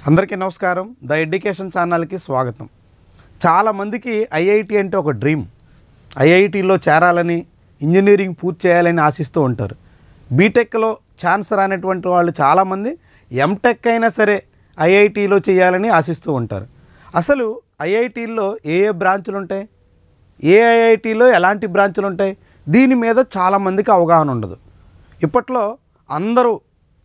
అందరికీ నమస్కారం. The education ఛానల్కి స్వాగతం. చాలామందికి ఐఐటి అంటే ఒక డ్రీమ్. ఐఐటిలో చేరాలని, ఇంజనీరింగ్ పూర్తి చేయాలని ఆశిస్తూ ఉంటారు. బీటెక్లో ఛాన్స్ రానటువంటి వాళ్ళు చాలామంది ఎంటెక్ అయినా సరే ఐఐటిలో చేయాలని ఆశిస్తూ ఉంటారు. అసలు ఐఐటీల్లో ఏ బ్రాంచులు ఉంటాయి, ఏ ఐఐటిలో ఎలాంటి బ్రాంచులు ఉంటాయి, దీని మీద చాలామందికి అవగాహన ఉండదు. ఇప్పట్లో అందరూ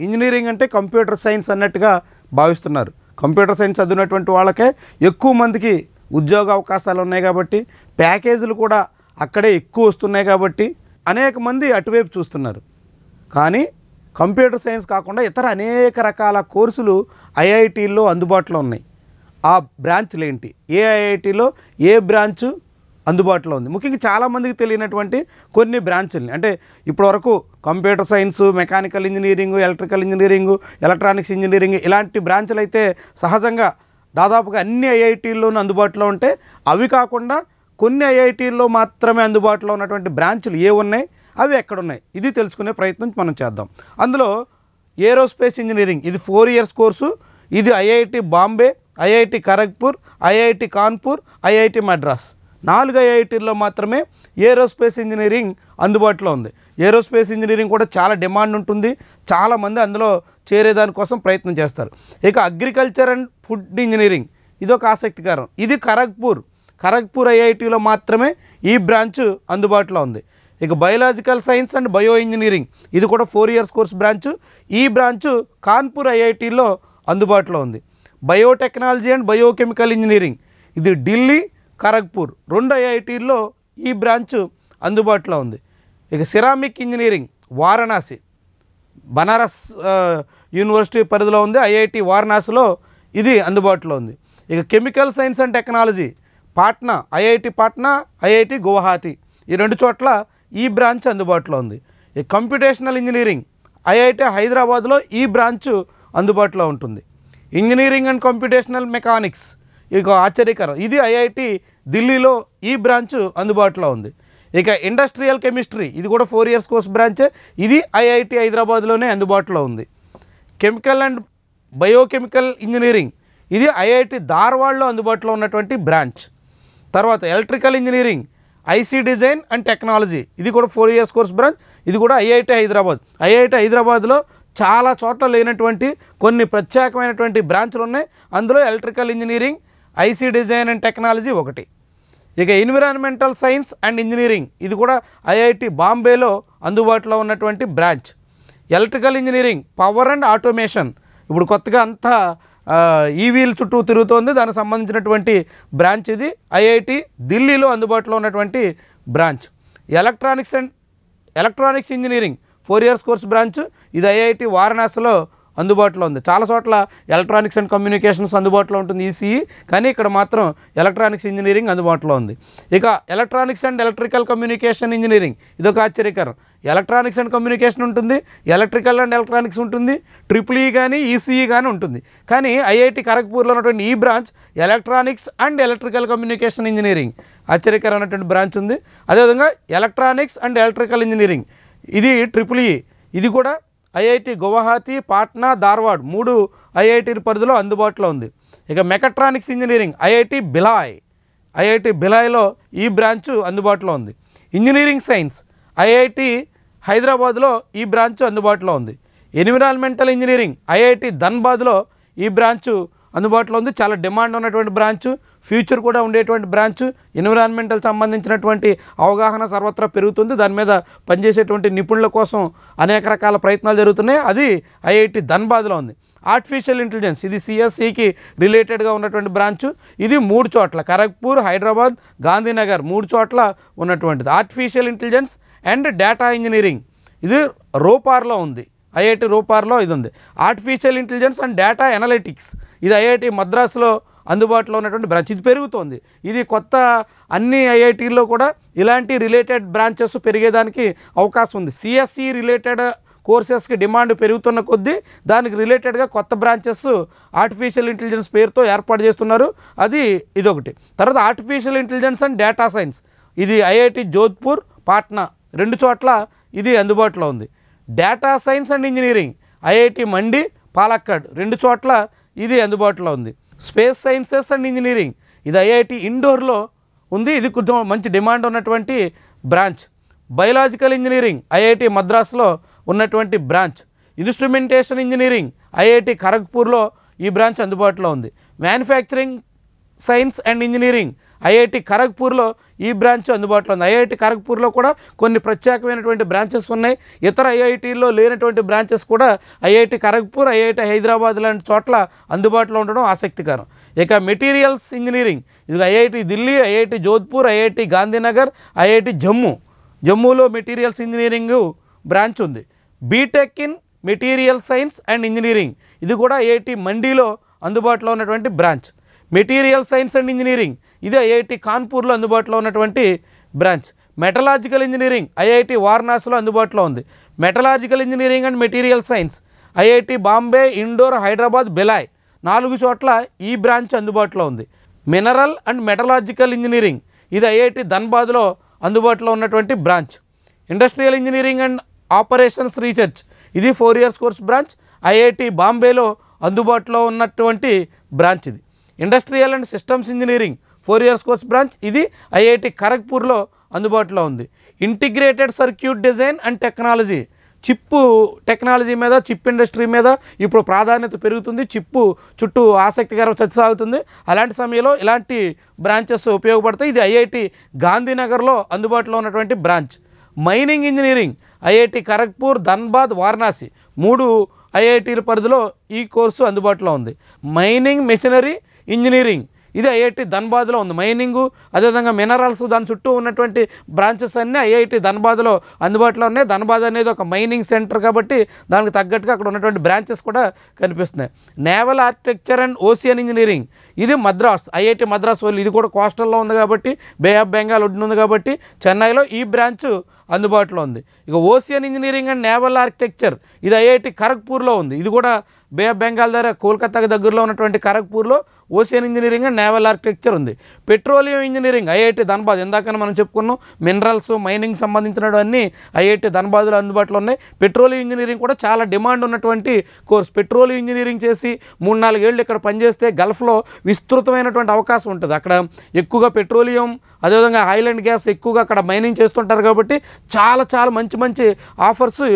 ఇంజనీరింగ్ అంటే కంప్యూటర్ సైన్స్ అన్నట్టుగా భావిస్తున్నారు. కంప్యూటర్ సైన్స్ చదివినటువంటి వాళ్ళకే ఎక్కువ మందికి ఉద్యోగ అవకాశాలు ఉన్నాయి కాబట్టి, ప్యాకేజీలు కూడా అక్కడే ఎక్కువ వస్తున్నాయి కాబట్టి అనేక మంది అటువైపు చూస్తున్నారు. కానీ కంప్యూటర్ సైన్స్ కాకుండా ఇతర అనేక రకాల కోర్సులు ఐఐటీల్లో అందుబాటులో ఉన్నాయి. ఆ బ్రాంచ్లు ఏంటి, ఏ ఐఐటీలో ఏ బ్రాంచు అందుబాటులో ఉంది, ముఖ్యంగా చాలామందికి తెలియనటువంటి కొన్ని బ్రాంచుల్ని, అంటే ఇప్పటివరకు computer science, mechanical engineering, electrical engineering, electronics engineering ఇలాంటి బ్రాంచులు అయితే సహజంగా దాదాపుగా అన్ని ఐఐటీల్లోనూ అందుబాటులో ఉంటాయి. అవి కాకుండా కొన్ని ఐఐటీల్లో మాత్రమే అందుబాటులో ఉన్నటువంటి బ్రాంచులు ఏ ఉన్నాయి, అవి ఎక్కడున్నాయి, ఇది తెలుసుకునే ప్రయత్నం మనం చేద్దాం. అందులో ఏరోస్పేస్ ఇంజనీరింగ్, ఇది 4 years కోర్సు. ఇది IIT Bombay, IIT Kharagpur, IIT Kanpur, IIT Madras 4 ఐఐటీల్లో మాత్రమే ఏరోస్పేస్ ఇంజనీరింగ్ అందుబాటులో ఉంది. ఏరోస్పేస్ ఇంజనీరింగ్ కూడా చాలా డిమాండ్ ఉంటుంది. చాలామంది అందులో చేరేదానికోసం ప్రయత్నం చేస్తారు. ఇక అగ్రికల్చర్ అండ్ ఫుడ్ ఇంజనీరింగ్, ఇదొక ఆసక్తికరం. ఇది ఖరగ్పూర్ ఐఐటీలో మాత్రమే ఈ బ్రాంచ్ అందుబాటులో ఉంది. ఇక biological science and bio engineering, ఇది కూడా 4 years కోర్స్ బ్రాంచ్. ఈ బ్రాంచ్ కాన్పూర్ ఐఐటీలో అందుబాటులో ఉంది. బయోటెక్నాలజీ అండ్ బయోకెమికల్ ఇంజనీరింగ్, ఇది ఢిల్లీ, ఖరగ్పూర్ 2 ఐఐటీల్లో ఈ బ్రాంచ్ అందుబాటులో ఉంది. ఇక ceramic engineering Varanasi, Banaras university పరిధిలో ఉంది. ఐఐటి వారణాసిలో ఇది అందుబాటులో ఉంది. ఇక chemical science and technology Patna, IIT Patna, IIT Guwahati ఈ 2 చోట్ల ఈ బ్రాంచ్ అందుబాటులో ఉంది. ఇక కంప్యూటేషనల్ ఇంజనీరింగ్ ఐఐటి హైదరాబాద్లో ఈ బ్రాంచ్ అందుబాటులో ఉంటుంది. ఇంజనీరింగ్ అండ్ కంప్యూటేషనల్ మెకానిక్స్, ఇక ఆశ్చర్యకరం, ఇది ఐఐటి ఢిల్లీలో ఈ బ్రాంచ్ అందుబాటులో ఉంది. ఇక ఇండస్ట్రియల్ కెమిస్ట్రీ, ఇది కూడా 4 years కోర్స్ బ్రాంచే. ఇది ఐఐటి హైదరాబాద్లోనే అందుబాటులో ఉంది. కెమికల్ అండ్ బయోకెమికల్ ఇంజనీరింగ్, ఇది ఐఐటి ధార్వాడ్లో అందుబాటులో ఉన్నటువంటి బ్రాంచ్. తర్వాత electrical engineering, IC design and technology, ఇది కూడా 4 years కోర్స్ బ్రాంచ్. ఇది కూడా ఐఐటి హైదరాబాద్. ఐఐటి హైదరాబాద్లో చాలా చోట్ల లేనటువంటి కొన్ని ప్రత్యేకమైనటువంటి బ్రాంచ్లు ఉన్నాయి. అందులో electrical engineering, IC design and technology ఒకటి. ఇక ఎన్విరాన్మెంటల్ సైన్స్ అండ్ ఇంజనీరింగ్, ఇది కూడా ఐఐటి బాంబేలో అందుబాటులో ఉన్నటువంటి branch. Electrical engineering, power and automation, ఇప్పుడు కొత్తగా అంతా ఈవీల చుట్టూ తిరుగుతోంది, దానికి సంబంధించినటువంటి బ్రాంచ్ ఇది. ఐఐటి ఢిల్లీలో అందుబాటులో ఉన్నటువంటి branch. Electronics engineering 4 years course branch, ఇది ఐఐటి వారణాసిలో అందుబాటులో ఉంది. చాలా చోట్ల ఎలక్ట్రానిక్స్ అండ్ కమ్యూనికేషన్స్ అందుబాటులో ఉంటుంది ఈసీఈ, కానీ ఇక్కడ మాత్రం ఎలక్ట్రానిక్స్ ఇంజనీరింగ్ అందుబాటులో ఉంది. ఇక electronics and electrical communication engineering, ఇదొక ఆశ్చర్యకరం. ఎలక్ట్రానిక్స్ అండ్ కమ్యూనికేషన్ ఉంటుంది, ఎలక్ట్రికల్ అండ్ ఎలక్ట్రానిక్స్ ఉంటుంది, ట్రిపుల్ ఈ కానీ ఈసీఈ కానీ ఉంటుంది. కానీ ఐఐటి ఖరగ్పూర్లో ఉన్నటువంటి ఈ branch electronics and electrical communication engineering, ఆశ్చర్యకరమైనటువంటి బ్రాంచ్ ఉంది. అదేవిధంగా ఎలక్ట్రానిక్స్ అండ్ ఎలక్ట్రికల్ ఇంజనీరింగ్, ఇది ట్రిపుల్ ఈ, ఇది కూడా ఐఐటి గువాహటి, పాట్నా, ధార్వాడ్ 3 ఐఐటీల పరిధిలో అందుబాటులో ఉంది. ఇక మెకట్రానిక్స్ ఇంజనీరింగ్ ఐఐటి భిలాయ్లో ఈ బ్రాంచ్ అందుబాటులో ఉంది. ఇంజనీరింగ్ సైన్స్ ఐఐటి హైదరాబాద్లో ఈ బ్రాంచ్ అందుబాటులో ఉంది. ఎన్విరాన్మెంటల్ ఇంజనీరింగ్ ఐఐటి ధన్బాద్లో ఈ బ్రాంచ్ అందుబాటులో ఉంది. చాలా డిమాండ్ ఉన్నటువంటి బ్రాంచ్, ఫ్యూచర్ కూడా ఉండేటువంటి బ్రాంచ్. ఎన్విరాన్మెంటల్ సంబంధించినటువంటి అవగాహన సర్వత్రా పెరుగుతుంది. దాని మీద పనిచేసేటువంటి నిపుణుల కోసం అనేక రకాల ప్రయత్నాలు జరుగుతున్నాయి. అది ఐఐటి ధన్బాద్లో ఉంది. ఆర్టిఫిషియల్ ఇంటెలిజెన్స్, ఇది సిఎస్సికి రిలేటెడ్గా ఉన్నటువంటి బ్రాంచ్. ఇది 3 చోట్ల ఖరగ్పూర్, హైదరాబాద్, గాంధీనగర్ 3 చోట్ల ఉన్నటువంటిది. Artificial intelligence and data engineering, ఇది రోపార్లో ఉంది. ఐఐటి రోపార్లో ఇది ఉంది. Artificial intelligence and data analytics, ఇది ఐఐటి మద్రాసులో అందుబాటులో ఉన్నటువంటి బ్రాంచ్. ఇది పెరుగుతోంది. ఇది కొత్త అన్ని ఐఐటీల్లో కూడా ఇలాంటి రిలేటెడ్ బ్రాంచెస్ పెరిగేదానికి అవకాశం ఉంది. సిఎస్సి రిలేటెడ్ కోర్సెస్కి డిమాండ్ పెరుగుతున్న కొద్దీ దానికి రిలేటెడ్గా కొత్త బ్రాంచెస్ ఆర్టిఫిషియల్ ఇంటెలిజెన్స్ పేరుతో ఏర్పాటు చేస్తున్నారు. అది ఇదొకటి. తర్వాత artificial intelligence and data science, ఇది ఐఐటి జోధ్పూర్, పాట్నా 2 చోట్ల ఇది అందుబాటులో ఉంది. Data science and engineering IIT Mandi, Palakkad 2 చోట్ల ఇది అందుబాటులో ఉంది. స్పేస్ సైన్సెస్ అండ్ ఇంజనీరింగ్ ఇది ఐఐటి ఇండోర్లో ఉంది. ఇది కొంచెం మంచి డిమాండ్ ఉన్నటువంటి బ్రాంచ్. బయోలాజికల్ ఇంజనీరింగ్ ఐఐటి మద్రాసులో ఉన్నటువంటి బ్రాంచ్. ఇన్స్ట్రుమెంటేషన్ ఇంజనీరింగ్ ఐఐటి ఖరగ్పూర్లో ఈ బ్రాంచ్ అందుబాటులో ఉంది. Manufacturing science and engineering IIT ఖరగ్పూర్లో ఈ బ్రాంచ్ అందుబాటులో ఉంది. ఐఐటి ఖరగ్పూర్లో కూడా కొన్ని ప్రత్యేకమైనటువంటి బ్రాంచెస్ ఉన్నాయి. ఇతర ఐఐటీల్లో లేనటువంటి బ్రాంచెస్ కూడా ఐఐటి ఖరగ్పూర్, ఐఐటి హైదరాబాద్ లాంటి చోట్ల అందుబాటులో ఉండడం ఆసక్తికరం. ఇక మెటీరియల్స్ ఇంజనీరింగ్ ఇది IIT Delhi, IIT Jodhpur, IIT Gandhinagar, IIT జమ్మూలో మెటీరియల్స్ ఇంజనీరింగ్ బ్రాంచ్ ఉంది. BTech in material science and engineering ఇది కూడా ఐఐటి మండీలో అందుబాటులో ఉన్నటువంటి branch. Material science and engineering ఇది ఐఐటి కాన్పూర్లో అందుబాటులో ఉన్నటువంటి బ్రాంచ్. మెటలాజికల్ ఇంజనీరింగ్ ఐఐటి వారణాసిలో అందుబాటులో ఉంది. Metallurgical engineering and material science IIT Bombay, Indore, Hyderabad, Bhilai 4 చోట్ల ఈ బ్రాంచ్ అందుబాటులో ఉంది. మినరల్ అండ్ మెటలాజికల్ ఇంజనీరింగ్ ఇది ఐఐటి ధన్బాద్లో అందుబాటులో ఉన్నటువంటి branch. Industrial engineering and operations research ఇది 4 years కోర్స్ బ్రాంచ్. ఐఐటి బాంబేలో అందుబాటులో ఉన్నటువంటి బ్రాంచ్ ఇది. Industrial and systems engineering 4 years course branch. ఇది ఐఐటి ఖరగ్పూర్లో అందుబాటులో ఉంది. Integrated circuit design and technology chip technology మీద, చిప్ ఇండస్ట్రీ మీద ఇప్పుడు ప్రాధాన్యత పెరుగుతుంది. చిప్పు చుట్టూ ఆసక్తికర చర్చ సాగుతుంది. అలాంటి సమయంలో ఇలాంటి బ్రాంచెస్ ఉపయోగపడతాయి. ఇది ఐఐటి గాంధీనగర్లో అందుబాటులో ఉన్నటువంటి branch. Mining engineering IIT Kharagpur, Dhanbad, Varanasi 3 ఐఐటీల పరిధిలో ఈ కోర్సు అందుబాటులో ఉంది. మైనింగ్ మెషినరీ ఇంజనీరింగ్ ఇది ఐఐటి ధన్బాద్లో ఉంది. మైనింగు అదేవిధంగా మినరల్స్ దాని చుట్టూ ఉన్నటువంటి బ్రాంచెస్ అన్నీ ఐఐటి ధన్బాద్లో అందుబాటులో ఉన్నాయి. ధన్బాద్ అనేది ఒక మైనింగ్ సెంటర్ కాబట్టి దానికి తగ్గట్టుగా అక్కడ ఉన్నటువంటి బ్రాంచెస్ కూడా కనిపిస్తున్నాయి. Naval architecture and ocean engineering ఇది మద్రాస్, ఐఐటి మద్రాస్ వాళ్ళు. ఇది కూడా కోస్టల్లో ఉంది కాబట్టి, బే ఆఫ్ బెంగాల్ ఒడ్డున ఉంది కాబట్టి చెన్నైలో ఈ బ్రాంచ్ అందుబాటులో ఉంది. ఇక ocean engineering and naval architecture ఇది ఐఐటి ఖరగ్పూర్లో ఉంది. ఇది కూడా బే ఆఫ్ బెంగాల్ దగ్గర కోల్కతాకి దగ్గరలో ఉన్నటువంటి ఖరగ్పూర్లో ocean engineering and naval architecture ఉంది. పెట్రోలియం ఇంజనీరింగ్ ఐఐటి ధన్బాద్, ఇందాకనే మనం చెప్పుకున్నాం మినరల్స్, మైనింగ్ సంబంధించినవన్నీ ఐఐటి ధన్బాద్లో అందుబాటులో ఉన్నాయి. పెట్రోలియం ఇంజనీరింగ్ కూడా చాలా డిమాండ్ ఉన్నటువంటి కోర్స్. పెట్రోలియం ఇంజనీరింగ్ చేసి 3-4 ఏళ్ళు ఇక్కడ పనిచేస్తే గల్ఫ్లో విస్తృతమైనటువంటి అవకాశం ఉంటుంది. అక్కడ ఎక్కువగా పెట్రోలియం అదేవిధంగా ఆయిల్ అండ్ గ్యాస్ ఎక్కువగా అక్కడ మైనింగ్ చేస్తుంటారు కాబట్టి చాలా మంచి ఆఫర్స్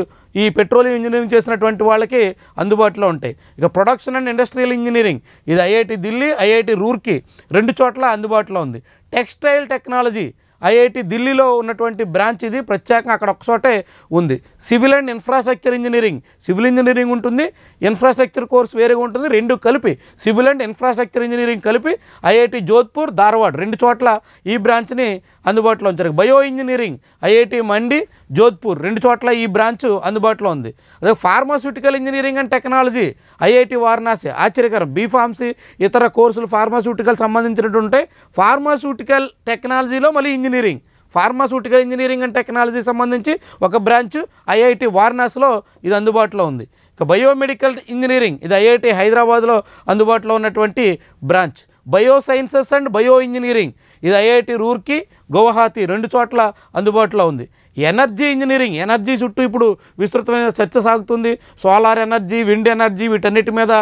ఈ పెట్రోలియం ఇంజనీరింగ్ చేసినటువంటి వాళ్ళకి అందుబాటులో ఉంటాయి. ఇక ప్రొడక్షన్ అండ్ ఇండస్ట్రియల్ ఇంజనీరింగ్ ఇది ఐఐటి ఢిల్లీ, ఐఐటి రూర్కీ 2 చోట్ల అందుబాటులో ఉంది. టెక్స్టైల్ టెక్నాలజీ ఐఐటి ఢిల్లీలో ఉన్నటువంటి బ్రాంచ్ ఇది ప్రత్యేకంగా అక్కడ ఒకచోటే ఉంది. Civil and infrastructure engineering, civil engineering ఉంటుంది, ఇన్ఫ్రాస్ట్రక్చర్ కోర్స్ వేరేగా ఉంటుంది. 2 కలిపి సివిల్ అండ్ ఇన్ఫ్రాస్ట్రక్చర్ ఇంజనీరింగ్ కలిపి ఐఐటి జోధ్పూర్, ధార్వాడ్ 2 చోట్ల ఈ బ్రాంచ్ని అందుబాటులో ఉంచారు. Bio engineering IIT Mandi, Jodhpur 2 చోట్ల ఈ బ్రాంచ్ అందుబాటులో ఉంది. అదే pharmaceutical engineering and technology IIT Varanasi. ఆశ్చర్యకరం, బీఫార్మసీ ఇతర కోర్సులు ఫార్మాస్యూటికల్ సంబంధించినట్టు ఉంటాయి. ఫార్మాస్యూటికల్ టెక్నాలజీలో మళ్ళీ engineering, pharmaceutical engineering and technology సంబంధించి ఒక బ్రాంచ్ ఐఐటి వారణాసిలో ఇది అందుబాటులో ఉంది. ఇక బయోమెడికల్ ఇంజనీరింగ్ ఇది ఐఐటి హైదరాబాద్లో అందుబాటులో ఉన్నటువంటి branch. Bio sciences and bio engineering ఇది ఐఐటి రూర్కీ, గౌహతి 2 చోట్ల అందుబాటులో ఉంది. ఎనర్జీ ఇంజనీరింగ్, ఎనర్జీ చుట్టూ ఇప్పుడు విస్తృతమైన చర్చ సాగుతుంది. సోలార్ ఎనర్జీ, విండ్ ఎనర్జీ వీటన్నిటి మీద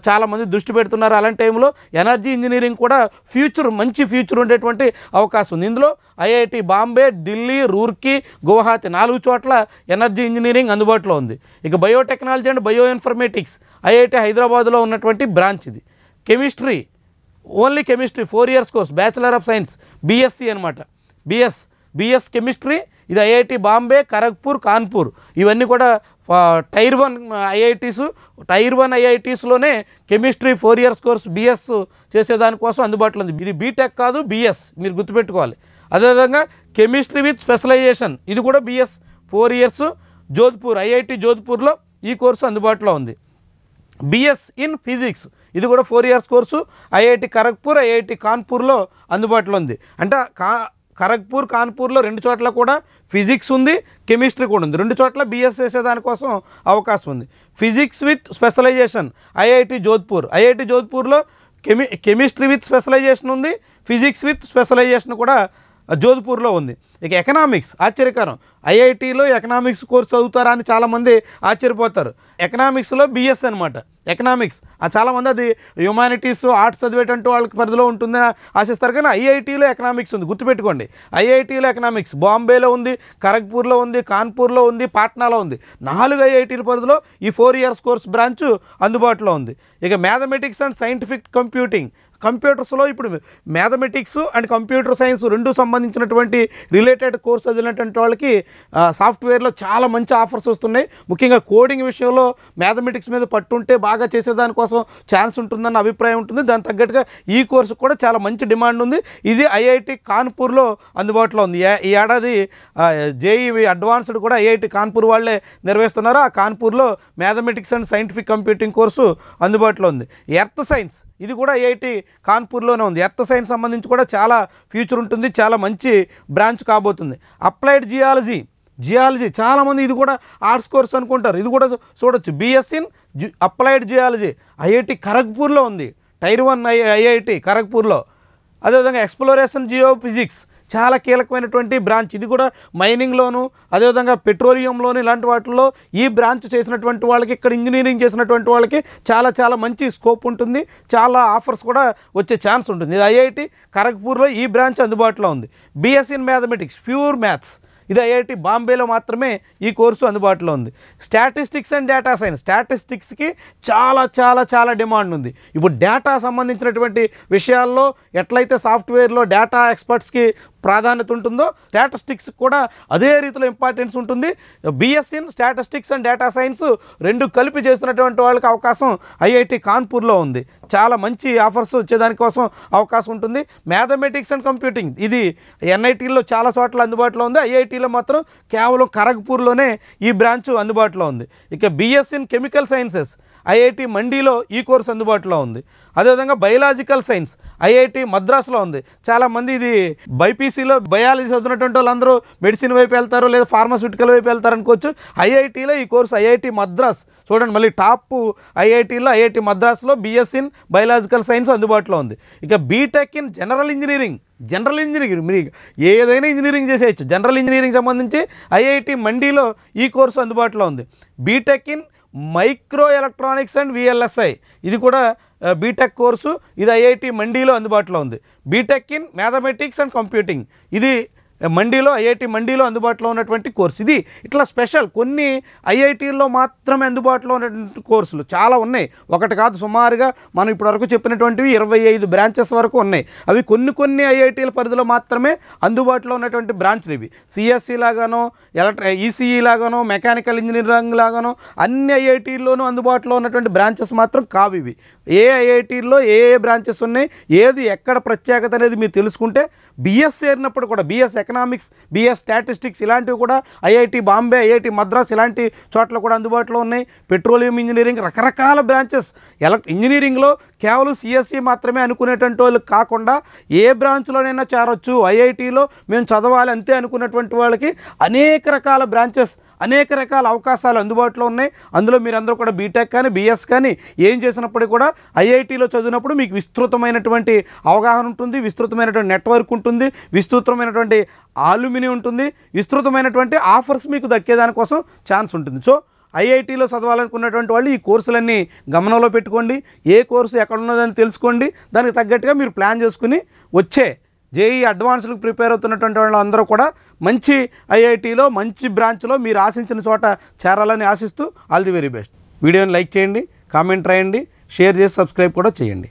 చాలామంది దృష్టి పెడుతున్నారు. అలాంటి టైంలో ఎనర్జీ ఇంజనీరింగ్ కూడా మంచి ఫ్యూచర్ ఉండేటువంటి అవకాశం ఉంది. ఇందులో ఐఐటి బాంబే, ఢిల్లీ, రూర్కీ, గౌహతి 4 చోట్ల ఎనర్జీ ఇంజనీరింగ్ అందుబాటులో ఉంది. ఇక biotechnology and bio informatics IIT హైదరాబాద్లో ఉన్నటువంటి బ్రాంచ్ ఇది. Chemistry, only chemistry 4 years course, bachelor of science, BSc అనమాట. బిఎస్ కెమిస్ట్రీ ఇది ఐఐటి బాంబే, ఖరగ్పూర్, కాన్పూర్ ఇవన్నీ కూడా టైర్ 1 ఐఐటీస్. టైర్ 1 ఐఐటీస్లోనే కెమిస్ట్రీ 4 years కోర్స్ బిఎస్ చేసేదానికోసం అందుబాటులో ఉంది. ఇది బీటెక్ కాదు, బిఎస్ మీరు గుర్తుపెట్టుకోవాలి. అదేవిధంగా కెమిస్ట్రీ విత్ స్పెషలైజేషన్ ఇది కూడా బిఎస్ 4 years, జోధ్పూర్ ఐఐటి జోధ్పూర్లో ఈ కోర్సు అందుబాటులో ఉంది. బిఎస్ ఇన్ ఫిజిక్స్ ఇది కూడా 4 years course IIT Kharagpur, IIT కాన్పూర్లో అందుబాటులో ఉంది. అంటే ఖరగ్పూర్, కాన్పూర్లో 2 చోట్ల కూడా ఫిజిక్స్ ఉంది, కెమిస్ట్రీ కూడా ఉంది. 2 చోట్ల బిఎస్ చేసేదానికోసం అవకాశం ఉంది. ఫిజిక్స్ విత్ స్పెషలైజేషన్ ఐఐటి జోధ్పూర్లో కెమిస్ట్రీ విత్ స్పెషలైజేషన్ ఉంది, ఫిజిక్స్ విత్ స్పెషలైజేషన్ కూడా జోధ్పూర్లో ఉంది. ఇక ఎకనామిక్స్, ఆశ్చర్యకరం, ఐఐటీలో ఎకనామిక్స్ కోర్స్ చదువుతారా అని చాలామంది ఆశ్చర్యపోతారు. ఎకనామిక్స్లో బిఎస్ అనమాట. ఎకనామిక్స్ చాలామంది అది హ్యుమానిటీస్ ఆర్ట్స్ చదివేటంటే వాళ్ళకి పరిధిలో ఉంటుందని ఆశిస్తారు, కానీ ఐఐటీలో ఎకనామిక్స్ ఉంది, గుర్తుపెట్టుకోండి. ఐఐటీలో ఎకనామిక్స్ బాంబేలో ఉంది, ఖరగ్పూర్లో ఉంది, కాన్పూర్లో ఉంది, పాట్నాలో ఉంది. 4 ఐఐటీల పరిధిలో ఈ 4 ఇయర్స్ కోర్స్ బ్రాంచ్ అందుబాటులో ఉంది. ఇక మ్యాథమెటిక్స్ అండ్ సైంటిఫిక్ కంప్యూటింగ్, కంప్యూటర్స్లో ఇప్పుడు మ్యాథమెటిక్స్ అండ్ కంప్యూటర్ సైన్స్ రెండు సంబంధించినటువంటి రిలేటెడ్ కోర్స్ చదివినటువంటి వాళ్ళకి సాఫ్ట్వేర్లో చాలా మంచి ఆఫర్స్ వస్తున్నాయి. ముఖ్యంగా కోడింగ్ విషయంలో మ్యాథమెటిక్స్ మీద పట్టుంటే బాగా చేసేదానికోసం ఛాన్స్ ఉంటుందన్న అభిప్రాయం ఉంటుంది. దానికి తగ్గట్టుగా ఈ కోర్సు కూడా చాలా మంచి డిమాండ్ ఉంది. ఇది ఐఐటి కాన్పూర్లో అందుబాటులో ఉంది. ఈ ఏడాది జేఈఈ అడ్వాన్స్డ్ కూడా ఐఐటి కాన్పూర్ వాళ్ళే నిర్వహిస్తున్నారు. ఆ కాన్పూర్లో mathematics and scientific computing course అందుబాటులో ఉంది. ఎర్త్ సైన్స్ ఇది కూడా ఐఐటి కాన్పూర్లోనే ఉంది. ఎర్త్ సైన్స్ సంబంధించి కూడా చాలా ఫ్యూచర్ ఉంటుంది, చాలా మంచి బ్రాంచ్ కాబోతుంది. అప్లైడ్ జియాలజీ చాలామంది ఇది కూడా ఆర్ట్స్ కోర్స్ అనుకుంటారు, ఇది కూడా చూడొచ్చు. BSc in applied geology IIT ఖరగ్పూర్లో ఉంది, టైర్ 1 ఐఐటి ఖరగ్పూర్లో. అదేవిధంగా ఎక్స్ప్లోరేషన్ జియోఫిజిక్స్ చాలా కీలకమైనటువంటి బ్రాంచ్, ఇది కూడా మైనింగ్లోను అదేవిధంగా పెట్రోలియంలోను ఇలాంటి వాటిల్లో ఈ బ్రాంచ్ చేసినటువంటి వాళ్ళకి, ఇక్కడ ఇంజనీరింగ్ చేసినటువంటి వాళ్ళకి చాలా చాలా మంచి స్కోప్ ఉంటుంది, చాలా ఆఫర్స్ కూడా వచ్చే ఛాన్స్ ఉంటుంది. ఇది ఐఐటి ఖరగ్పూర్లో ఈ బ్రాంచ్ అందుబాటులో ఉంది. BSc in mathematics pure maths ఇది ఐఐటి బాంబేలో మాత్రమే ఈ కోర్సు అందుబాటులో ఉంది. స్టాటిస్టిక్స్ అండ్ డేటా సైన్స్, స్టాటిస్టిక్స్కి చాలా చాలా చాలా డిమాండ్ ఉంది. ఇప్పుడు డేటా సంబంధించినటువంటి విషయాల్లో ఎట్లయితే సాఫ్ట్వేర్లో డేటా ఎక్స్పర్ట్స్కి ప్రాధాన్యత ఉంటుందో స్టాటిస్టిక్స్ కూడా అదే రీతిలో ఇంపార్టెన్స్ ఉంటుంది. BSc in statistics and data science రెండు కలిపి చేస్తున్నటువంటి వాళ్ళకి అవకాశం ఐఐటి కాన్పూర్లో ఉంది. చాలా మంచి ఆఫర్స్ వచ్చేదానికోసం అవకాశం ఉంటుంది. మ్యాథమెటిక్స్ అండ్ కంప్యూటింగ్ ఇది ఎన్ఐటీలో చాలా చోట్ల అందుబాటులో ఉంది, ఐఐటీలో మాత్రం కేవలం ఖరగ్పూర్లోనే ఈ బ్రాంచ్ అందుబాటులో ఉంది. ఇక BSc in chemical sciences IIT మండీలో ఈ కోర్స్ అందుబాటులో ఉంది. అదేవిధంగా బయలాజికల్ సైన్స్ ఐఐటి మద్రాసులో ఉంది. చాలామంది ఇది బైపీసీలో బయాలజీ చదివినటువంటి వాళ్ళందరూ మెడిసిన్ వైపు వెళ్తారు లేదా ఫార్మాస్యూటికల్ వైపు వెళ్తారు అనుకోవచ్చు. ఐఐటీలో ఈ కోర్సు ఐఐటి మద్రాస్ చూడండి, మళ్ళీ టాప్ ఐఐటీలో ఐఐటి మద్రాసులో బిఎస్సీ ఇన్ బయలాజికల్ సైన్స్ అందుబాటులో ఉంది. ఇక బీటెక్ ఇన్ జనరల్ ఇంజనీరింగ్ మీరు ఏదైనా ఇంజనీరింగ్ చేసేయచ్చు. జనరల్ ఇంజనీరింగ్ సంబంధించి ఐఐటి మండీలో ఈ కోర్సు అందుబాటులో ఉంది. BTech in micro electronics and VLSI ఇది కూడా బీటెక్ కోర్సు, ఇది ఐఐటి మండీలో అందుబాటులో ఉంది. BTech in mathematics and computing ఇది మండీలో ఐఐటి మండీలో అందుబాటులో ఉన్నటువంటి కోర్సు. ఇది ఇట్లా స్పెషల్ కొన్ని ఐఐటీల్లో మాత్రమే అందుబాటులో ఉన్నటువంటి కోర్సులు చాలా ఉన్నాయి, ఒకటి కాదు. సుమారుగా మనం ఇప్పటివరకు చెప్పినటువంటివి 25 బ్రాంచెస్ వరకు ఉన్నాయి. అవి కొన్ని ఐఐటీల పరిధిలో మాత్రమే అందుబాటులో ఉన్నటువంటి బ్రాంచ్లు ఇవి. సిఎస్సి లాగానో ఈసీఈ లాగానో మెకానికల్ ఇంజనీరింగ్ లాగానో అన్ని ఐఐటీల్లోనూ అందుబాటులో ఉన్నటువంటి బ్రాంచెస్ మాత్రం కావు ఇవి. ఏ ఐఐటీల్లో ఏ బ్రాంచెస్ ఉన్నాయి, ఏది ఎక్కడ ప్రత్యేకత అనేది మీరు తెలుసుకుంటే బిఎస్ చేరినప్పుడు కూడా బిఎస్ ఎకనామిక్స్, బిఎస్ స్టాటిస్టిక్స్ ఇలాంటివి కూడా ఐఐటి బాంబే, ఐఐటి మద్రాస్ ఇలాంటి చోట్ల కూడా అందుబాటులో ఉన్నాయి. పెట్రోలియం ఇంజనీరింగ్ రకరకాల బ్రాంచెస్. ఇంజనీరింగ్లో కేవలం సిఎస్సి మాత్రమే అనుకునేటువంటి వాళ్ళు కాకుండా ఏ బ్రాంచ్లోనైనా చేరొచ్చు. ఐఐటీలో మేము చదవాలి అంతే అనుకున్నటువంటి వాళ్ళకి అనేక రకాల బ్రాంచెస్, అనేక రకాల అవకాశాలు అందుబాటులో ఉన్నాయి. అందులో మీరందరూ కూడా బీటెక్ కానీ బిఎస్ కానీ ఏం చేసినప్పటికీ కూడా ఐఐటీలో చదివినప్పుడు మీకు విస్తృతమైనటువంటి అవగాహన ఉంటుంది, విస్తృతమైనటువంటి నెట్వర్క్ ఉంటుంది, విస్తృతమైనటువంటి ఆలుమిని ఉంటుంది, విస్తృతమైనటువంటి ఆఫర్స్ మీకు దక్కేదానికోసం ఛాన్స్ ఉంటుంది. సో ఐఐటీలో చదవాలనుకున్నటువంటి వాళ్ళు ఈ కోర్సులన్నీ గమనంలో పెట్టుకోండి. ఏ కోర్సు ఎక్కడ ఉన్నదని తెలుసుకోండి. దానికి తగ్గట్టుగా మీరు ప్లాన్ చేసుకుని వచ్చే జేఈ అడ్వాన్స్డ్కి ప్రిపేర్ అవుతున్నటువంటి వాళ్ళందరూ కూడా మంచి ఐఐటీలో మంచి బ్రాంచ్లో మీరు ఆశించిన చోట చేరాలని ఆశిస్తూ ఆల్ ది వెరీ బెస్ట్. వీడియోని లైక్ చేయండి, కామెంట్ రాయండి, షేర్ చేసి సబ్స్క్రైబ్ కూడా చేయండి.